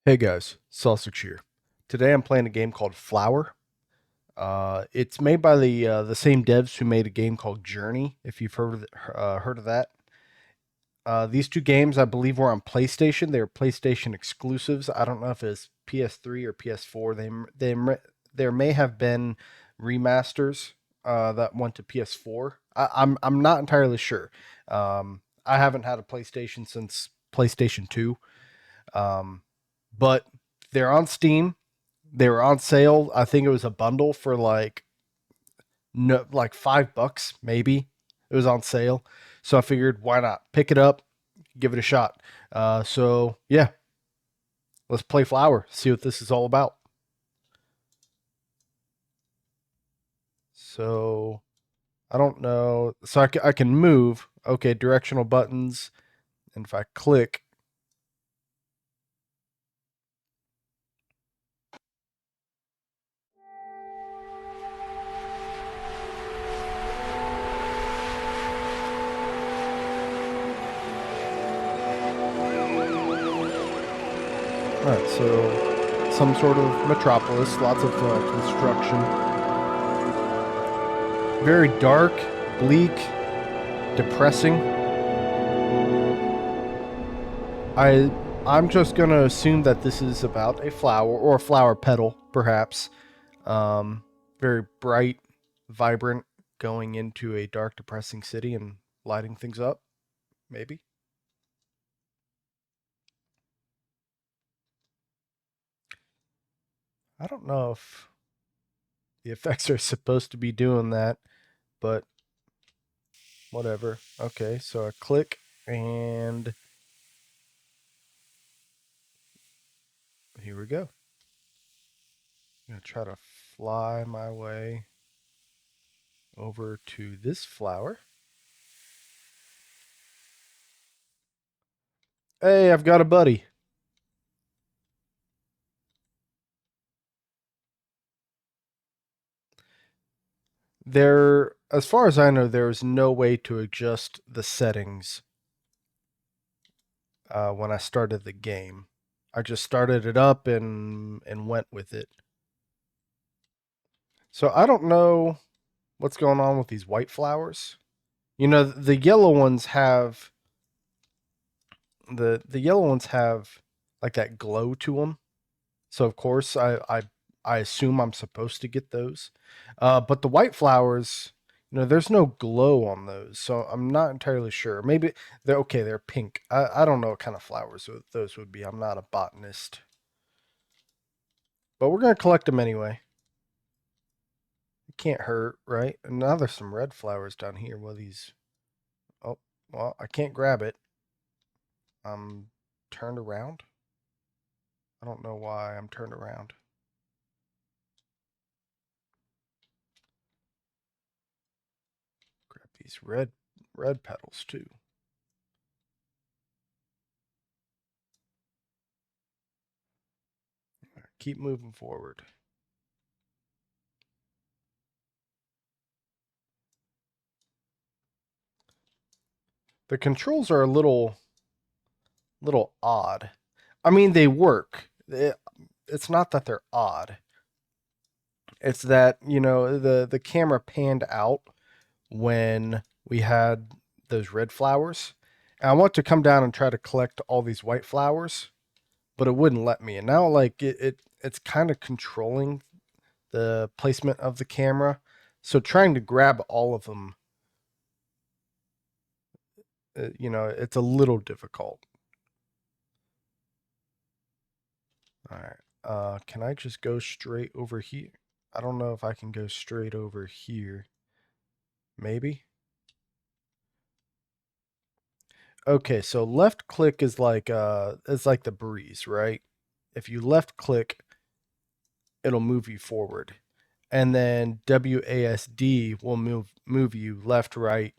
Hey guys, Sausage here. Today I'm playing a game called Flower. It's made by the same devs who made a game called Journey. If you've heard of that, these two games I believe were on PlayStation. They were PlayStation exclusives. I don't know if it's PS3 or PS4. There may have been remasters that went to PS4. I'm not entirely sure. I haven't had a PlayStation since PlayStation 2. Um, but they're on Steam. They were on sale. I think it was a bundle for like no like $5 maybe. It was on sale. So I figured why not pick it up, give it a shot. So yeah, let's play Flower, see what this is all about. So I don't know. So I can move. Okay, directional buttons. And if I click, all right, so some sort of metropolis, lots of construction. Very dark, bleak, depressing. I I'm just gonna assume that this is about a flower or a flower petal, perhaps. Um, Very bright, vibrant, going into a dark, depressing city and lighting things up. Maybe. I don't know if the effects are supposed to be doing that, but whatever. Okay, so I click and here we go. I'm gonna try to fly my way over to this flower. Hey, I've got a buddy. There, as far as I know, there is no way to adjust the settings when I started the game. I just started it up and went with it. So I don't know what's going on with these white flowers. You know, the yellow ones have the yellow ones have like that glow to them. So of course I assume I'm supposed to get those. But the white flowers, there's no glow on those, so I'm not entirely sure. Maybe they're okay. They're pink. I don't know what kind of flowers those would be. I'm not a botanist, but we're gonna collect them anyway. It can't hurt, right? And now there's some red flowers down here. Well, these. Oh, well, I can't grab it. I'm turned around. I don't know why I'm turned around. Grab these red petals too. Keep moving forward. The controls are a little odd. I mean, they work. It's not that they're odd. It's that, the camera panned out when we had those red flowers. And I want to come down and try to collect all these white flowers, but it wouldn't let me. And now like it's kind of controlling the placement of the camera. So trying to grab all of them, it's a little difficult. All right. Can I just go straight over here? I don't know if I can go straight over here. Maybe. Okay, so left click is like it's like the breeze, right? If you left click, it'll move you forward. And then WASD will move you left, right,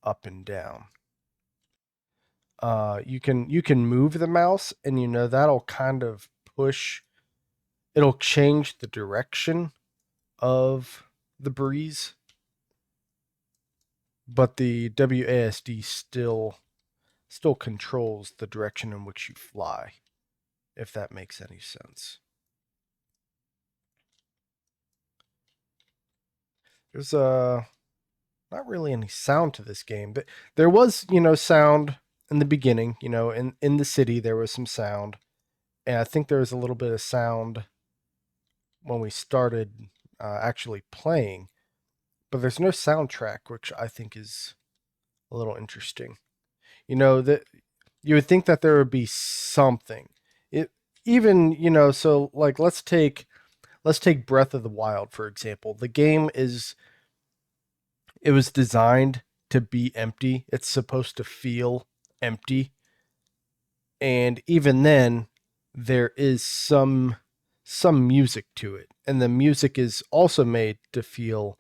up and down. You can move the mouse and that'll kind of push, it'll change the direction of the breeze, but the WASD still controls the direction in which you fly. if that makes any sense. There's not really any sound to this game, but there was, sound in the beginning. In the city there was some sound, and I think there was a little bit of sound when we started actually playing, but there's no soundtrack, which I think is a little interesting. That you would think that there would be something. It even, so like let's take Breath of the Wild for example. The game it was designed to be empty. It's supposed to feel empty. And even then there is some music to it. And the music is also made to feel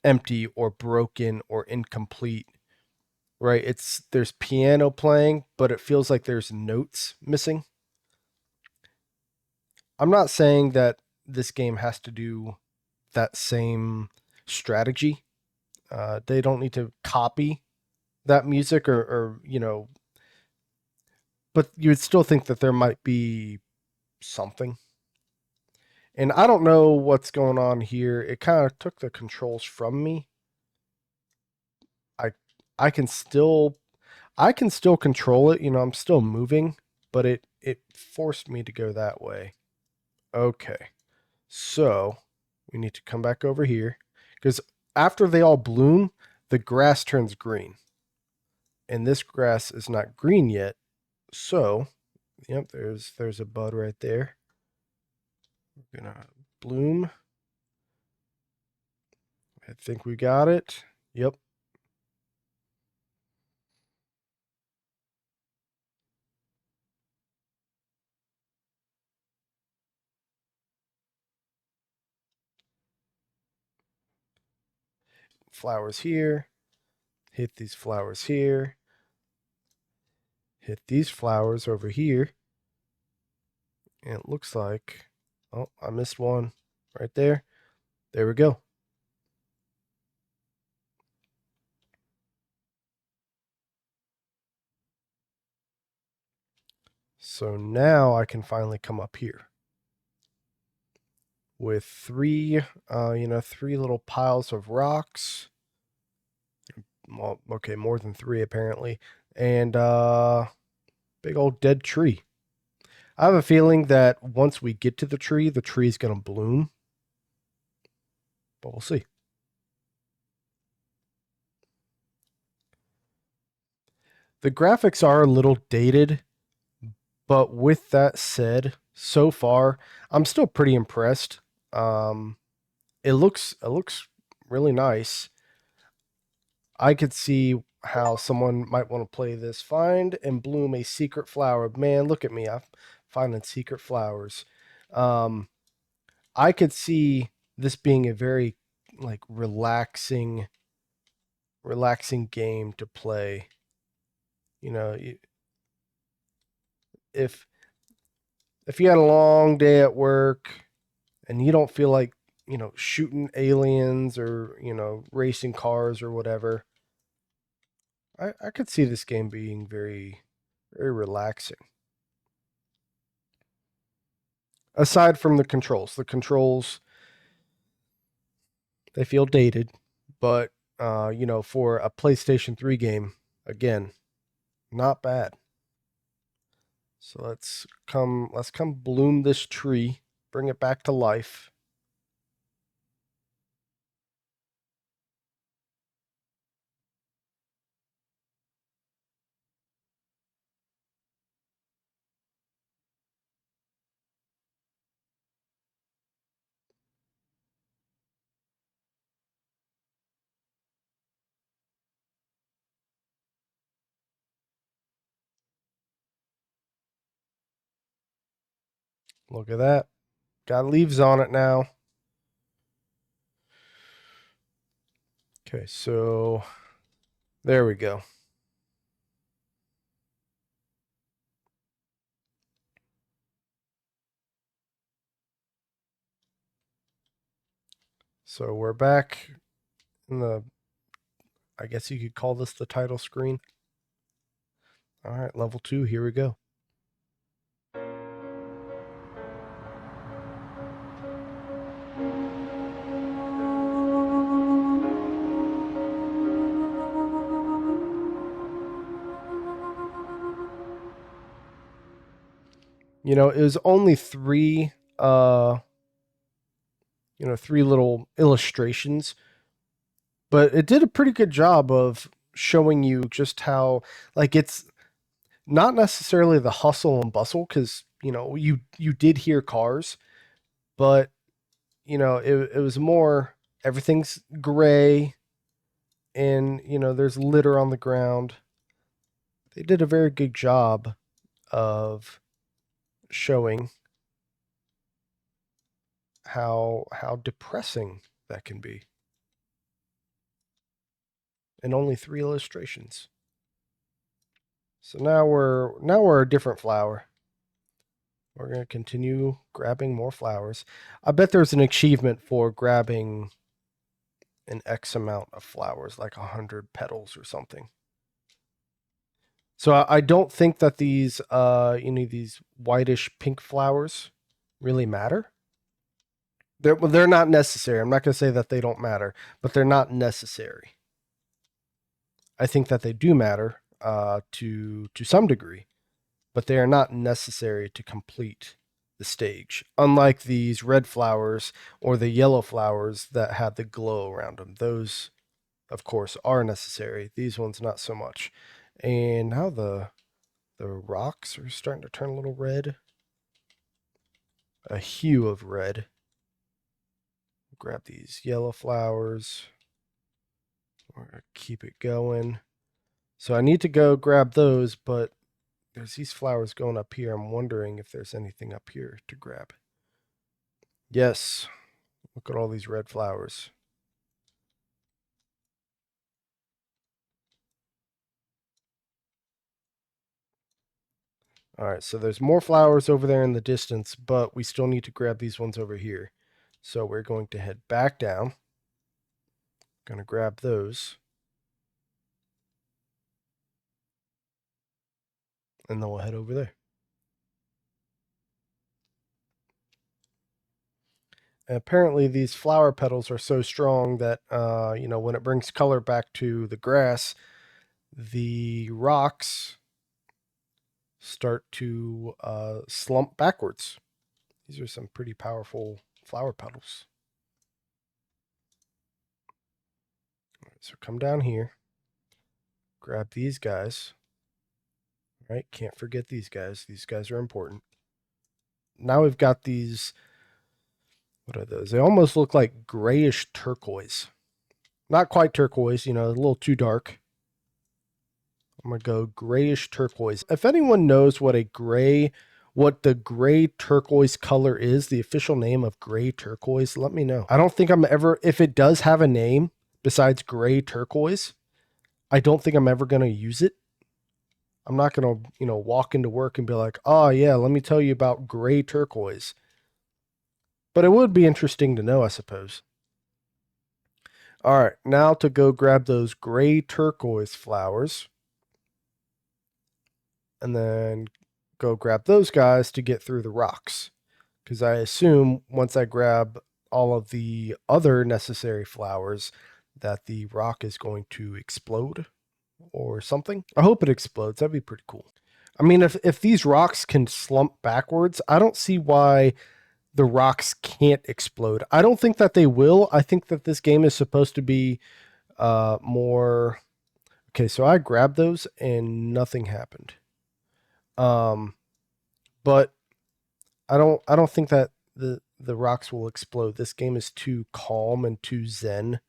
empty or broken or incomplete. Right? There's piano playing, but it feels like there's notes missing. I'm not saying that this game has to do that same strategy. They don't need to copy that music or but you would still think that there might be something. And I don't know what's going on here. It kind of took the controls from me. I I can still control it. I'm still moving, but it forced me to go that way. Okay. So, we need to come back over here because after they all bloom, the grass turns green. And this grass is not green yet. So, yep, there's a bud right there. We're going to bloom. I think we got it. Yep. Flowers here. Hit these flowers here. Hit these flowers over here. And it looks like, oh, I missed one right there. There we go. So now I can finally come up here with three little piles of rocks. Well, okay, more than three apparently, and big old dead tree. I have a feeling that once we get to the tree is gonna bloom, but we'll see. The graphics are a little dated, but with that said, so far I'm still pretty impressed. Um, it looks really nice. I could see how someone might want to play this. Find and bloom a secret flower. Man, look at me. I'm finding secret flowers. Um, I could see this being a very like relaxing game to play. You know, if if you had a long day at work and you don't feel like, shooting aliens or, racing cars or whatever, I could see this game being very, very relaxing. Aside from the controls they feel dated, but for a PlayStation 3 game, again, not bad. So let's come bloom this tree, bring it back to life. Look at that. Got leaves on it now. Okay, so there we go. So we're back in I guess you could call this the title screen. All right, level 2, here we go. You know, it was only three, three little illustrations, but it did a pretty good job of showing you just how, like, it's not necessarily the hustle and bustle, because, you did hear cars, but, it was more everything's gray and, there's litter on the ground. They did a very good job of showing how depressing that can be in only three illustrations. So now we're a different flower. We're going to continue grabbing more flowers. I bet there's an achievement for grabbing an X amount of flowers, like 100 petals or something. So I don't think that these these whitish pink flowers really matter. They're not necessary. I'm not going to say that they don't matter, but they're not necessary. I think that they do matter to some degree, but they are not necessary to complete the stage. Unlike these red flowers or the yellow flowers that had the glow around them. Those, of course, are necessary. These ones, not so much. And now the rocks are starting to turn a little red. A hue of red. Grab these yellow flowers. We're going to keep it going. So I need to go grab those, but there's these flowers going up here. I'm wondering if there's anything up here to grab. Yes. Look at all these red flowers. All right, so there's more flowers over there in the distance, but we still need to grab these ones over here. So we're going to head back down. Going to grab those. And then we'll head over there. And apparently these flower petals are so strong that, when it brings color back to the grass, the rocks start to slump backwards. These are some pretty powerful flower petals. All right, so come down here. Grab these guys. All right, can't forget these guys. These guys are important. Now we've got these. What are those? They almost look like grayish turquoise. Not quite turquoise, a little too dark. I'm going to go grayish turquoise. If anyone knows what the gray turquoise color is, the official name of gray turquoise, let me know. I don't think I'm ever, if it does have a name besides gray turquoise, I don't think I'm ever going to use it. I'm not going to, walk into work and be like, oh yeah, let me tell you about gray turquoise. But it would be interesting to know, I suppose. All right, now to go grab those gray turquoise flowers. And then go grab those guys to get through the rocks. Because I assume once I grab all of the other necessary flowers, that the rock is going to explode or something. I hope it explodes. That'd be pretty cool. I mean, if these rocks can slump backwards, I don't see why the rocks can't explode. I don't think that they will. I think that this game is supposed to be more... Okay, so I grabbed those and nothing happened. But I don't think that the rocks will explode. This game is too calm and too zen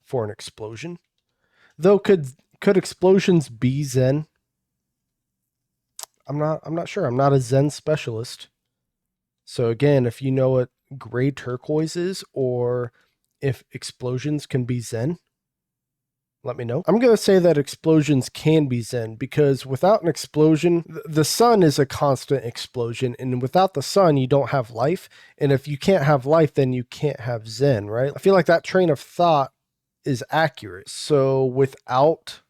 for an explosion. Though could explosions be zen? I'm not sure. I'm not a zen specialist. So again, if you know what gray turquoise is, or if explosions can be zen, let me know. I'm going to say that explosions can be zen, because without an explosion, the sun is a constant explosion, and without the sun, you don't have life. And if you can't have life, then you can't have zen, right? I feel like that train of thought is accurate. So without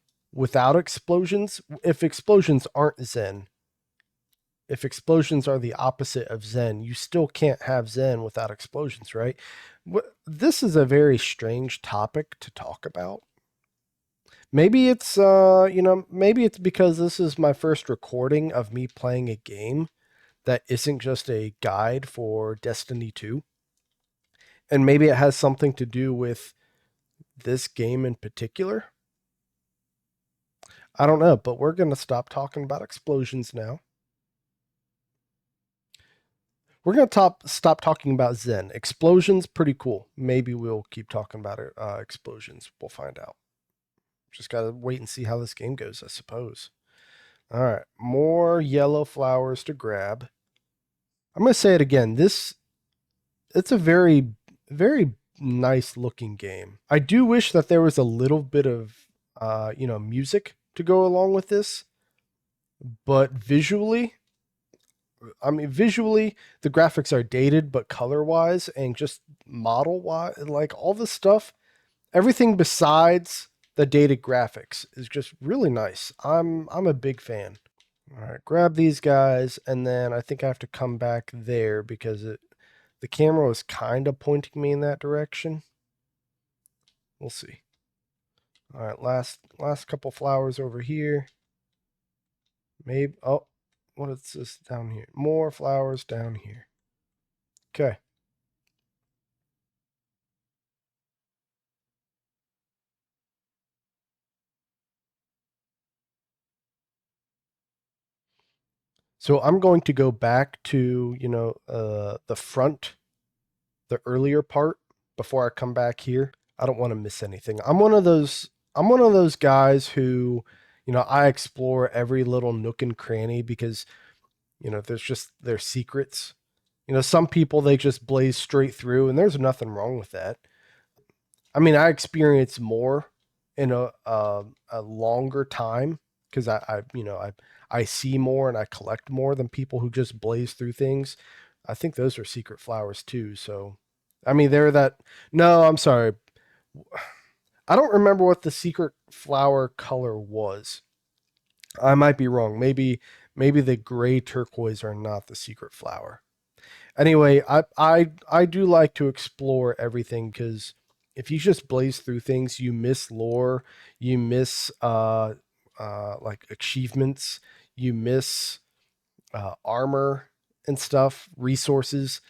explosions, if explosions aren't zen, if explosions are the opposite of zen, you still can't have zen without explosions, right? This is a very strange topic to talk about. Maybe it's maybe it's because this is my first recording of me playing a game that isn't just a guide for Destiny 2. And maybe it has something to do with this game in particular. I don't know, but we're going to stop talking about explosions now. We're going to stop talking about Zen. Explosions, pretty cool. Maybe we'll keep talking about it. Explosions. We'll find out. Just got to wait and see how this game goes, I suppose. All right. More yellow flowers to grab. I'm going to say it again. It's a very, very nice looking game. I do wish that there was a little bit of, music to go along with this. But visually, the graphics are dated, but color wise and just model wise, like all this stuff, everything besides the dated graphics is just really nice. I'm a big fan. All right, grab these guys, and then I think I have to come back there because the camera was kind of pointing me in that direction. We'll see. All right, last couple flowers over here. Maybe, oh, what is this down here? More flowers down here. Okay. So I'm going to go back to, the front, the earlier part before I come back here. I don't want to miss anything. I'm one of those guys who, I explore every little nook and cranny because, there's secrets. Some people, they just blaze straight through, and there's nothing wrong with that. I mean, I experience more in a longer time because I see more and I collect more than people who just blaze through things. I think those are secret flowers too. So, I mean, they're that. No, I'm sorry. I don't remember what the secret flower color was. I might be wrong. Maybe the gray turquoise are not the secret flower. Anyway, I do like to explore everything because if you just blaze through things, you miss lore, you miss like achievements, you miss armor and stuff, resources.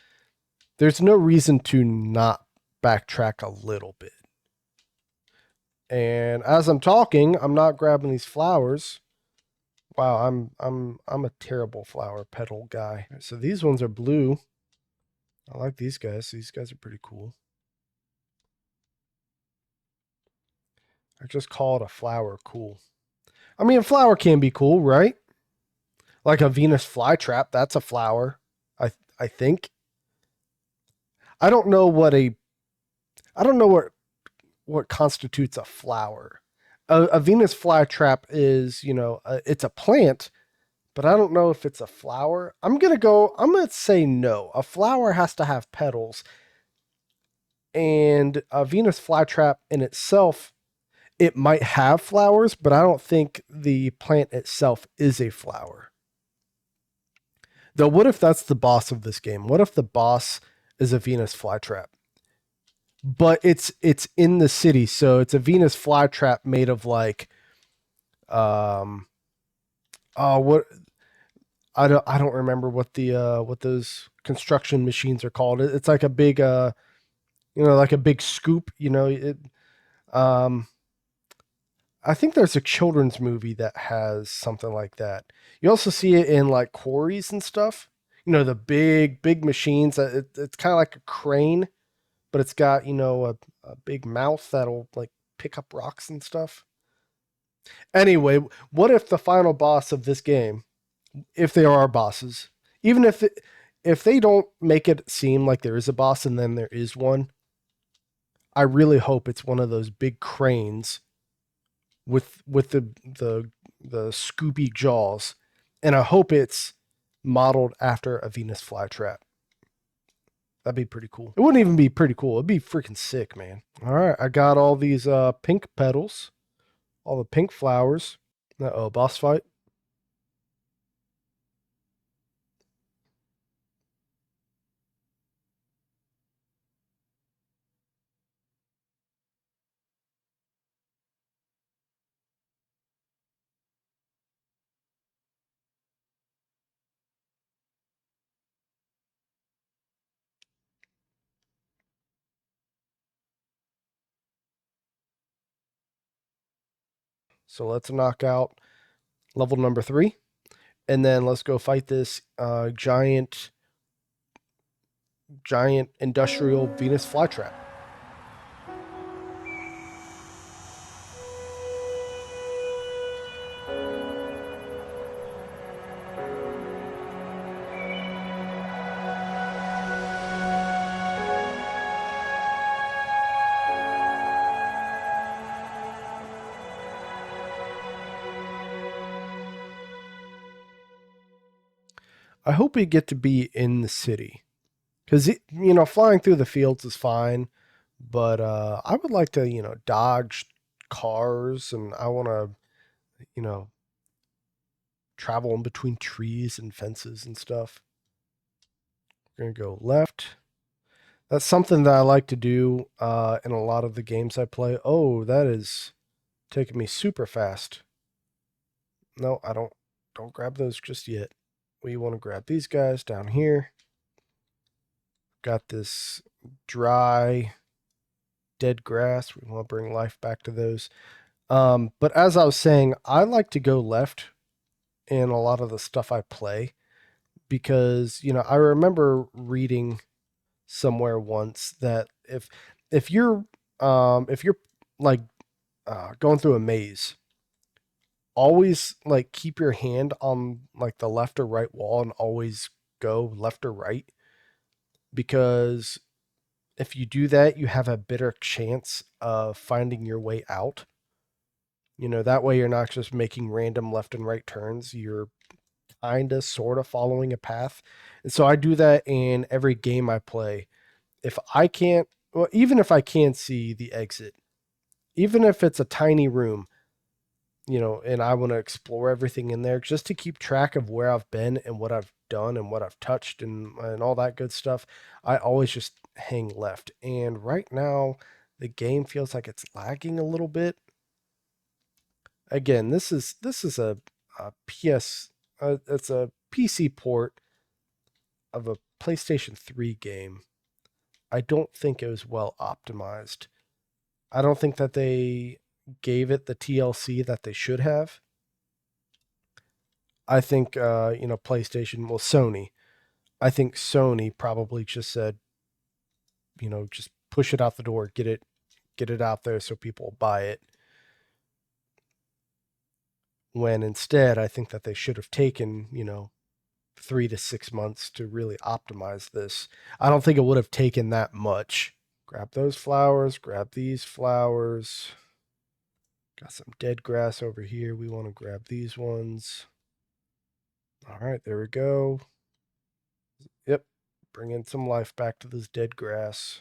There's no reason to not backtrack a little bit. And as I'm talking, I'm not grabbing these flowers. Wow, I'm a terrible flower petal guy. So these ones are blue. I like these guys. These guys are pretty cool. I just call it a flower cool. I mean, a flower can be cool, right? Like a Venus flytrap, that's a flower. I think. I don't know I don't know what constitutes a flower. A Venus flytrap is, it's a plant, but I don't know if it's a flower. I'm going to say no. A flower has to have petals, and a Venus flytrap in itself, it might have flowers, but I don't think the plant itself is a flower. Though, what if that's the boss of this game? What if the boss is a Venus flytrap? But it's in the city, so it's a Venus flytrap made of like, what I don't remember what those construction machines are called. It's like a big like a big scoop. Um, I think there's a children's movie that has something like that. You also see it in like quarries and stuff. The big machines. It's kind of like a crane, but it's got a big mouth that'll like pick up rocks and stuff. Anyway, what if the final boss of this game, if there are bosses, even if they don't make it seem like there is a boss and then there is one, I really hope it's one of those big cranes with the scoopy jaws, and I hope it's modeled after a Venus flytrap. That'd be pretty cool. It wouldn't even be pretty cool. It'd be freaking sick, man. All right, I got all these pink petals, all the pink flowers. Uh-oh, boss fight. So let's knock out level number 3. And then let's go fight this giant industrial Venus flytrap. I hope we get to be in the city because flying through the fields is fine, but I would like to dodge cars, and I want to you know travel in between trees and fences and stuff. We're gonna go left. That's something that I like to do in a lot of the games I play. Oh, that is taking me super fast. No, I don't grab those just yet. We want to grab these guys down here. Got this dry, dead grass. We want to bring life back to those. But as I was saying, I like to go left in a lot of the stuff I play because, I remember reading somewhere once that if you're like going through a maze, always like keep your hand on like the left or right wall and always go left or right, because if you do that, you have a better chance of finding your way out. That way you're not just making random left and right turns. You're kind of sort of following a path. And so I do that in every game I play. If I can't, well, even if I can't see the exit, even if it's a tiny room, and I want to explore everything in there just to keep track of where I've been and what I've done and what I've touched and all that good stuff, I always just hang left. And right now, the game feels like it's lagging a little bit. Again, this is a PS, it's a PC port of a PlayStation 3 game. I don't think it was well optimized. I don't think that they gave it the TLC that they should have. I think PlayStation, well, Sony. I think Sony probably just said, just push it out the door, get it out there so people buy it. When instead, I think that they should have taken, 3 to 6 months to really optimize this. I don't think it would have taken that much. Grab those flowers, grab these flowers. Got some dead grass over here. We want to grab these ones. All right, there we go. Yep, bringing some life back to this dead grass.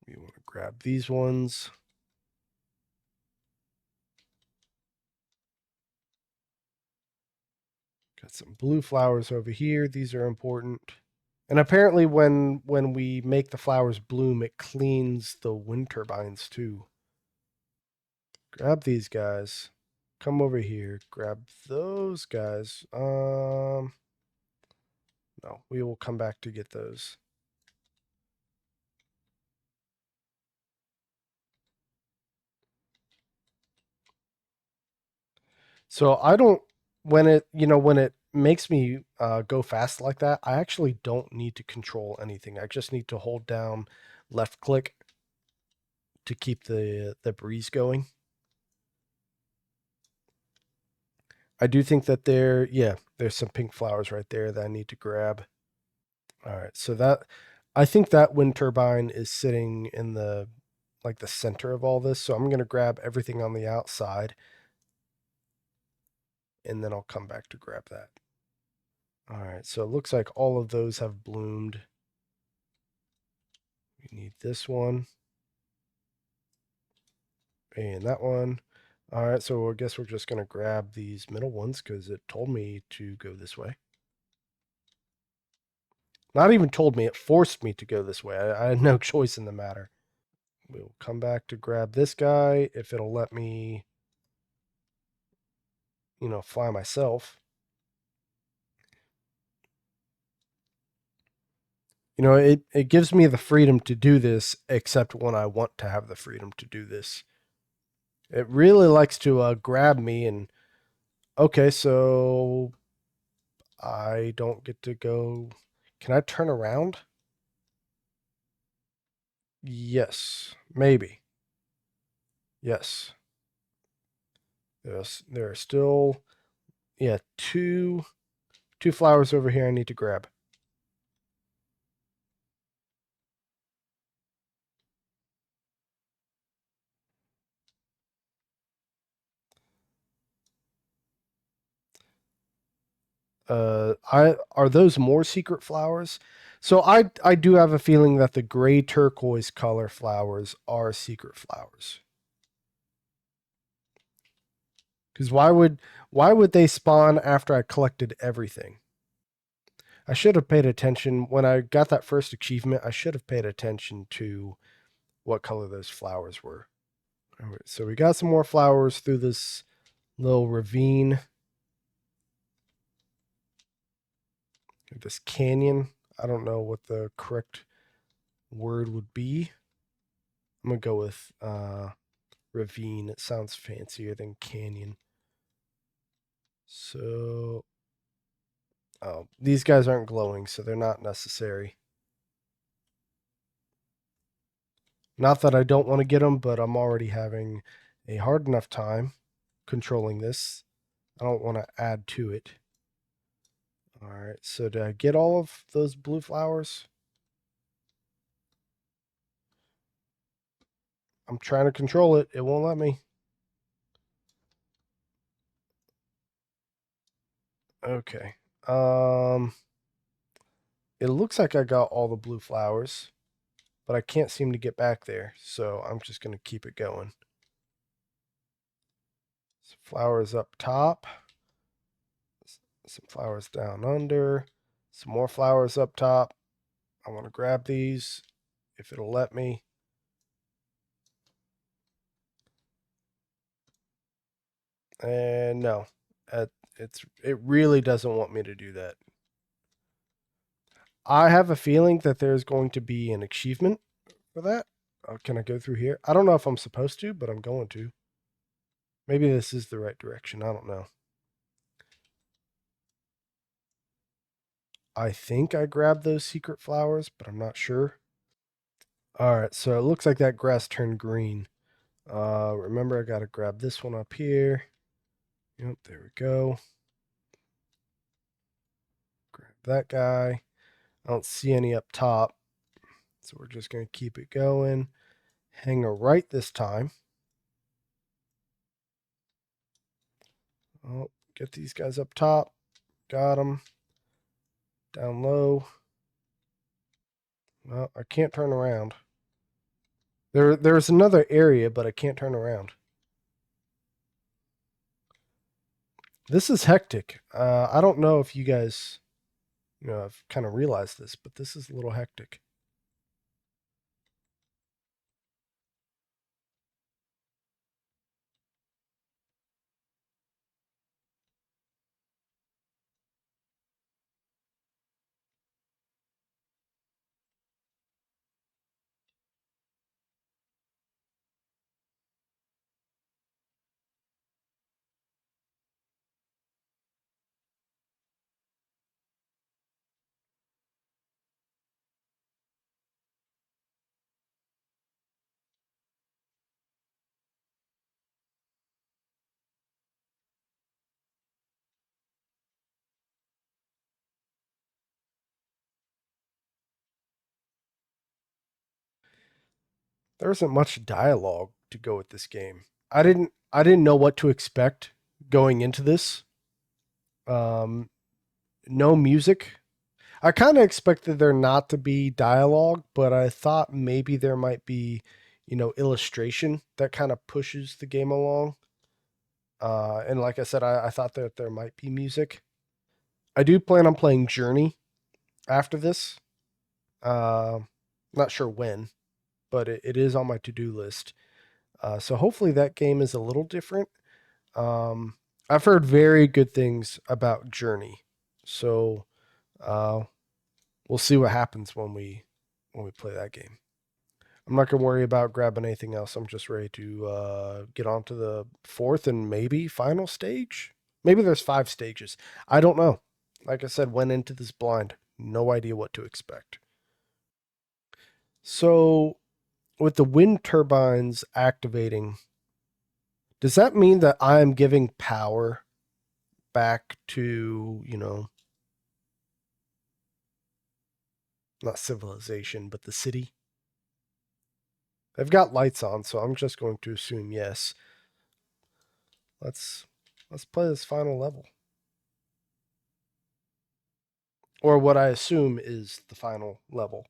We want to grab these ones. Got some blue flowers over here. These are important. And apparently when we make the flowers bloom, it cleans the wind turbines too. Grab these guys. Come over here. Grab those guys. No, we will come back to get those. So I don't, when it makes me go fast like that, I actually don't need to control anything. I just need to hold down left click to keep the breeze going. I do think that there's some pink flowers right there that I need to grab. All right, so I think that wind turbine is sitting in the center of all this. So I'm going to grab everything on the outside, and then I'll come back to grab that. All right, so it looks like all of those have bloomed. We need this one and that one. All right, so I guess we're just going to grab these middle ones because it told me to go this way. Not even told me, it forced me to go this way. I had no choice in the matter. We'll come back to grab this guy if it'll let me, fly myself. it gives me the freedom to do this, except when I want to have the freedom to do this. It really likes to grab me and okay, so I don't get to go. Can I turn around? Yes, maybe. Yes. There are still, yeah, two flowers over here I need to grab. I are those more secret flowers? So I do have a feeling that the gray turquoise color flowers are secret flowers. Because why would they spawn after I collected everything? I should have paid attention when I got that first achievement. I should have paid attention to what color those flowers were. All right, so we got some more flowers through this little ravine, this canyon. I don't know what the correct word would be. I'm gonna go with ravine. It sounds fancier than canyon. So, oh, these guys aren't glowing, so they're not necessary. Not that I don't want to get them, but I'm already having a hard enough time controlling this. I don't want to add to it. All right, so did I get all of those blue flowers? I'm trying to control it. It won't let me. Okay. Um, it looks like I got all the blue flowers, but I can't seem to get back there, so I'm just going to keep it going. Some flowers up top, some flowers down under, some more flowers up top. I want to grab these if it'll let me. And no, it really doesn't want me to do that. I have a feeling that there's going to be an achievement for that. Can I go through here? I don't know if I'm supposed to, but I'm going to. Maybe this is the right direction. I don't know. I think I grabbed those secret flowers, but I'm not sure. All right, so it looks like that grass turned green. Remember, I got to grab this one up here. Yep, there we go. Grab that guy. I don't see any up top, so we're just going to keep it going. Hang a right this time. Oh, get these guys up top. Got them. Down low. Well, I can't turn around. There's another area, but I can't turn around. This is hectic. I don't know if you guys, have kind of realized this, but this is a little hectic. There isn't much dialogue to go with this game. I didn't know what to expect going into this. Um, no music. I kind of expected there not to be dialogue, but I thought maybe there might be, illustration that kind of pushes the game along. And like I said, I thought that there might be music. I do plan on playing Journey after this. Uh, Not sure when, but it is on my to do list. So hopefully that game is a little different. Um, I've heard very good things about Journey. So uh, we'll see what happens when we play that game. I'm not gonna worry about grabbing anything else. I'm just ready to get on to the fourth and maybe final stage. Maybe there's 5 stages. I don't know. Like I said, went into this blind. No idea what to expect. So with the wind turbines activating, does that mean that I'm giving power back to, not civilization, but the city? They've got lights on, so I'm just going to assume yes. Let's let's play this final level. Or what I assume is the final level.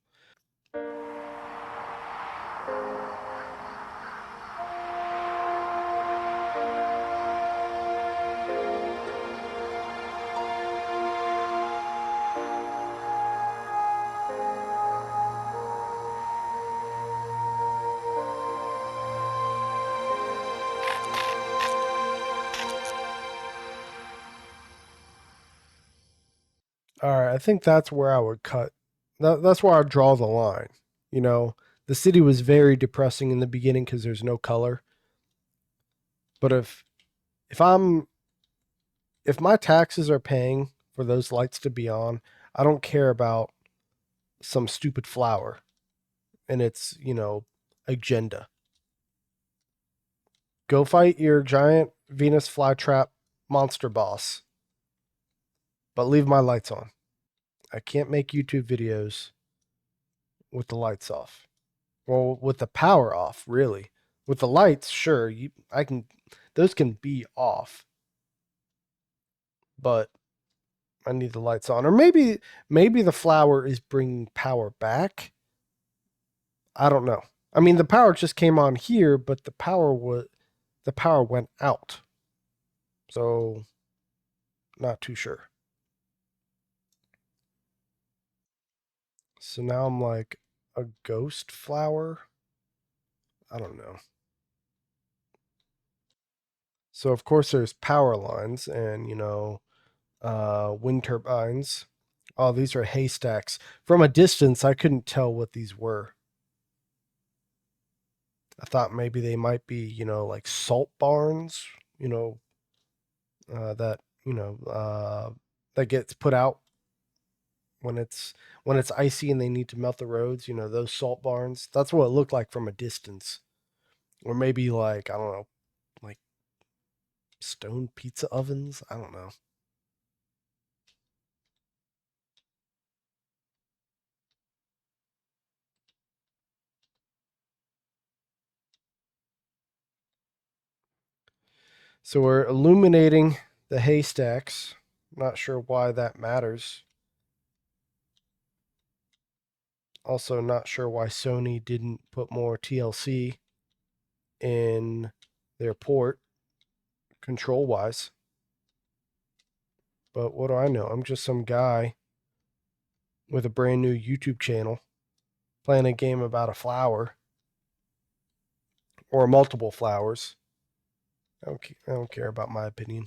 All right, I think that's where I would cut. That's where I'd draw the line. You know, the city was very depressing in the beginning because there's no color. But if I'm if my taxes are paying for those lights to be on, I don't care about some stupid flower and its agenda. Go fight your giant Venus flytrap monster boss, but leave my lights on. I can't make YouTube videos with the lights off. Well, with the power off, really. With the lights, sure, I can those can be off, but I need the lights on. Or maybe the flower is bringing power back. I don't know. I mean, the power just came on here, but the power went out. So, not too sure. So now I'm like a ghost flower. I don't know. So of course there's power lines and wind turbines. Oh, these are haystacks. From a distance, I couldn't tell what these were. I thought maybe they might be, like salt barns, you know, that that gets put out when it's icy and they need to melt the roads. Those salt barns. That's what it looked like from a distance, or maybe like I don't know, like stone pizza ovens. I don't know. So we're illuminating the haystacks. Not sure why that matters. Also, not sure why Sony didn't put more TLC in their port control wise. But what do I know? I'm just some guy with a brand new YouTube channel playing a game about a flower or multiple flowers. I don't care about my opinion.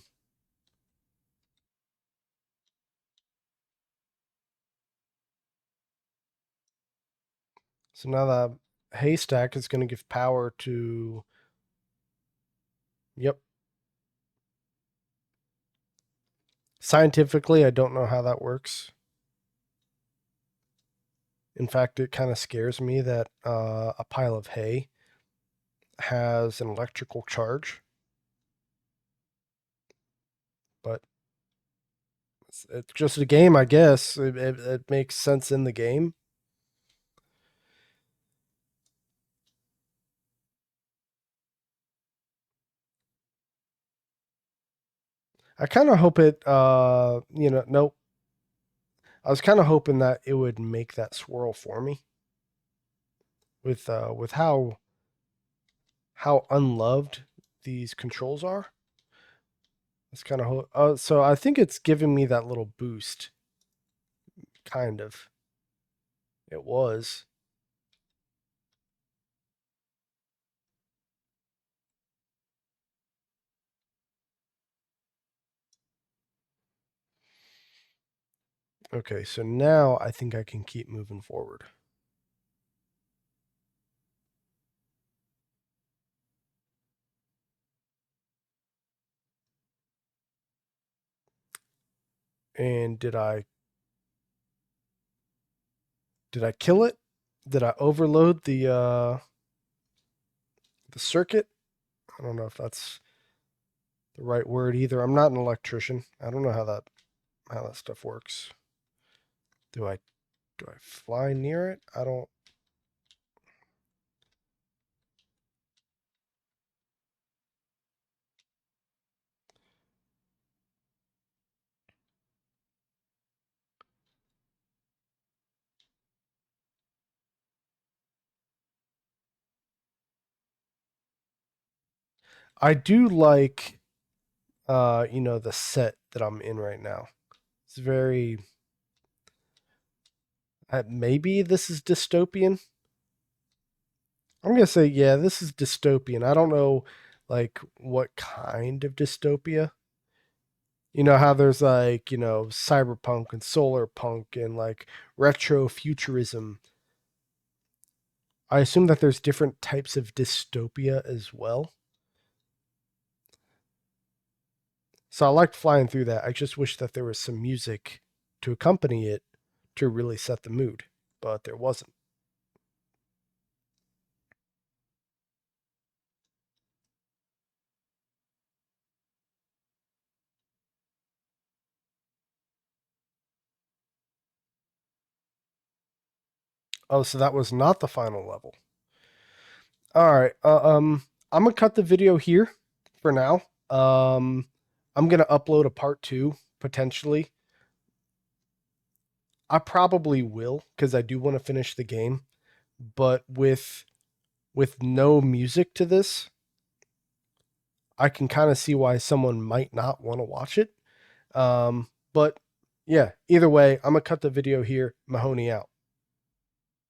So now the haystack is going to give power to. Yep. Scientifically, I don't know how that works. In fact, it kind of scares me that a pile of hay has an electrical charge, but it's just a game, I guess. It makes sense in the game. I kind of hope it, nope. I was kind of hoping that it would make that swirl for me with how unloved these controls are. It's kind of so I think it's giving me that little boost, kind of. It was. Okay, so now I think I can keep moving forward. And did I kill it? Did I overload the circuit? I don't know if that's the right word either. I'm not an electrician. I don't know how that stuff works. Do I fly near it? I don't. I do like the set that I'm in right now. It's very maybe this is dystopian. I'm gonna say yeah, this is dystopian. I don't know like what kind of dystopia. You know how there's like, cyberpunk and solar punk and like retro futurism. I assume that there's different types of dystopia as well. So I liked flying through that. I just wish that there was some music to accompany it to really set the mood, but there wasn't. Oh, so that was not the final level. All right. I'm gonna cut the video here for now. I'm gonna upload a part two potentially. I probably will because I do want to finish the game, but with no music to this, I can kind of see why someone might not want to watch it. But yeah, either way, I'm gonna cut the video here. Mahoney out.